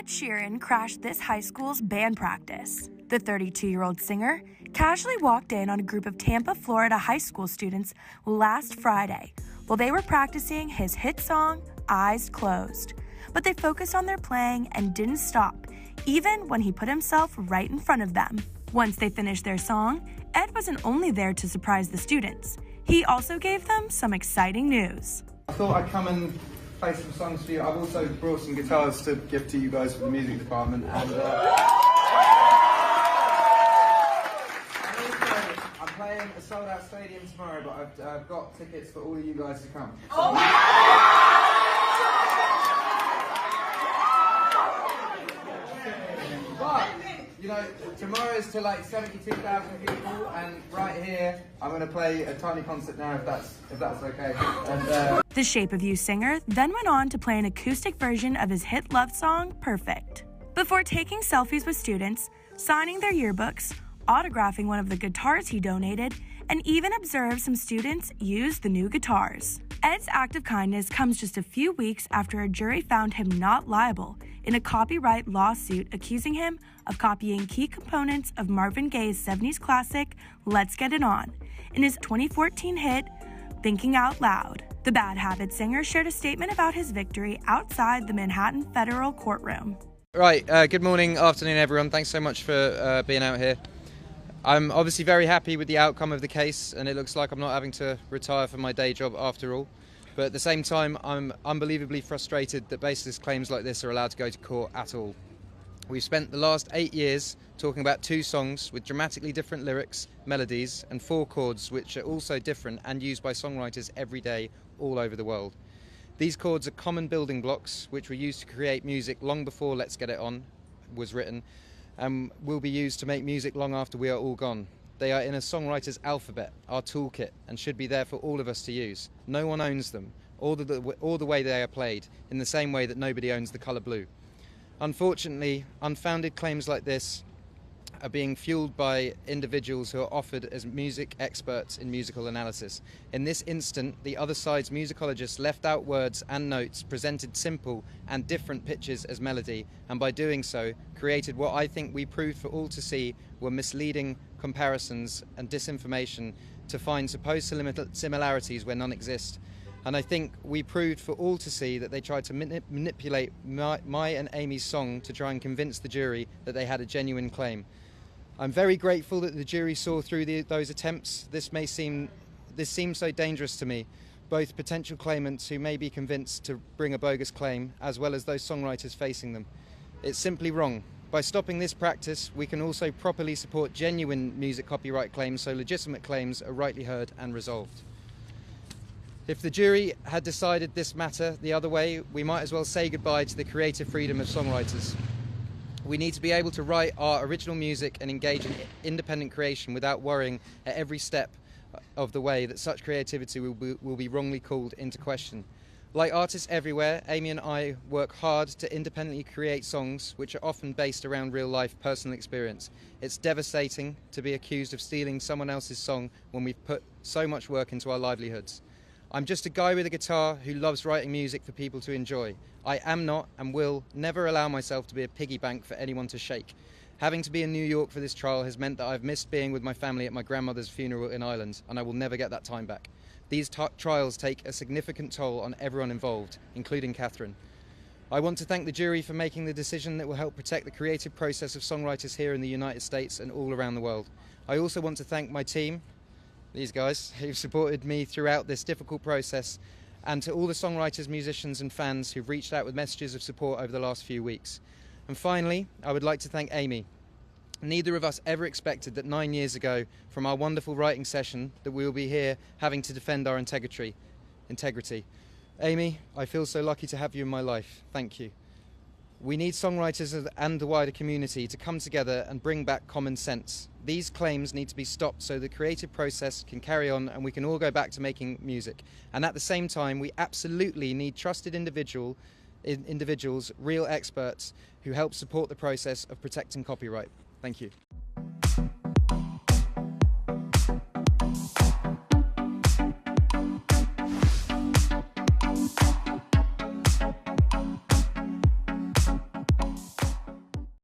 Sheeran crashed this high school's band practice. The 32-year-old singer casually walked in on a group of Tampa, Florida high school students last Friday while they were practicing his hit song, Eyes Closed. But they focused on their playing and didn't stop, even when he put himself right in front of them. Once they finished their song, Ed wasn't only there to surprise the students. He also gave them some exciting news. I thought I'd come and play some songs for you. I've also brought some guitars to give to you guys for the music department. And I'm playing a sold-out stadium tomorrow, but I've got tickets for all of you guys to come. But, you know, tomorrow's to like 72,000 people, and right here, I'm going to play a tiny concert now, if that's okay. And, The Shape of You singer then went on to play an acoustic version of his hit love song, Perfect, before taking selfies with students, signing their yearbooks, autographing one of the guitars he donated, and even observed some students use the new guitars. Ed's act of kindness comes just a few weeks after a jury found him not liable in a copyright lawsuit accusing him of copying key components of Marvin Gaye's 70s classic, Let's Get It On, in his 2014 hit, Thinking Out Loud. The Bad Habit singer shared a statement about his victory outside the Manhattan Federal Courtroom. Right, good morning, afternoon everyone. Thanks so much for being out here. I'm obviously very happy with the outcome of the case, and it looks like I'm not having to retire from my day job after all. But at the same time, I'm unbelievably frustrated that baseless claims like this are allowed to go to court at all. We've spent the last 8 years talking about 2 songs with dramatically different lyrics, melodies, and 4 chords which are also different and used by songwriters every day all over the world. These chords are common building blocks which were used to create music long before Let's Get It On was written, and will be used to make music long after we are all gone. They are in a songwriter's alphabet, our toolkit, and should be there for all of us to use. No one owns them, or the way they are played, in the same way that nobody owns the colour blue. Unfortunately, unfounded claims like this are being fueled by individuals who are offered as music experts in musical analysis. In this instant, the other side's musicologists left out words and notes, presented simple and different pitches as melody, and by doing so, created what I think we proved for all to see were misleading comparisons and disinformation to find supposed similarities where none exist. And I think we proved for all to see that they tried to manipulate my and Amy's song to try and convince the jury that they had a genuine claim. I'm very grateful that the jury saw through those attempts. This seems so dangerous to me, both potential claimants who may be convinced to bring a bogus claim, as well as those songwriters facing them. It's simply wrong. By stopping this practice, we can also properly support genuine music copyright claims so legitimate claims are rightly heard and resolved. If the jury had decided this matter the other way, we might as well say goodbye to the creative freedom of songwriters. We need to be able to write our original music and engage in independent creation without worrying at every step of the way that such creativity will be wrongly called into question. Like artists everywhere, Amy and I work hard to independently create songs which are often based around real-life personal experience. It's devastating to be accused of stealing someone else's song when we've put so much work into our livelihoods. I'm just a guy with a guitar who loves writing music for people to enjoy. I am not and will never allow myself to be a piggy bank for anyone to shake. Having to be in New York for this trial has meant that I've missed being with my family at my grandmother's funeral in Ireland, and I will never get that time back. These trials take a significant toll on everyone involved, including Catherine. I want to thank the jury for making the decision that will help protect the creative process of songwriters here in the United States and all around the world. I also want to thank my team, these guys, who've supported me throughout this difficult process, and to all the songwriters, musicians and fans who've reached out with messages of support over the last few weeks. And finally, I would like to thank Amy. Neither of us ever expected that 9 years ago, from our wonderful writing session, that we will be here having to defend our integrity. Amy, I feel so lucky to have you in my life. Thank you. We need songwriters and the wider community to come together and bring back common sense. These claims need to be stopped so the creative process can carry on and we can all go back to making music. And at the same time, we absolutely need trusted individuals, real experts, who help support the process of protecting copyright. Thank you.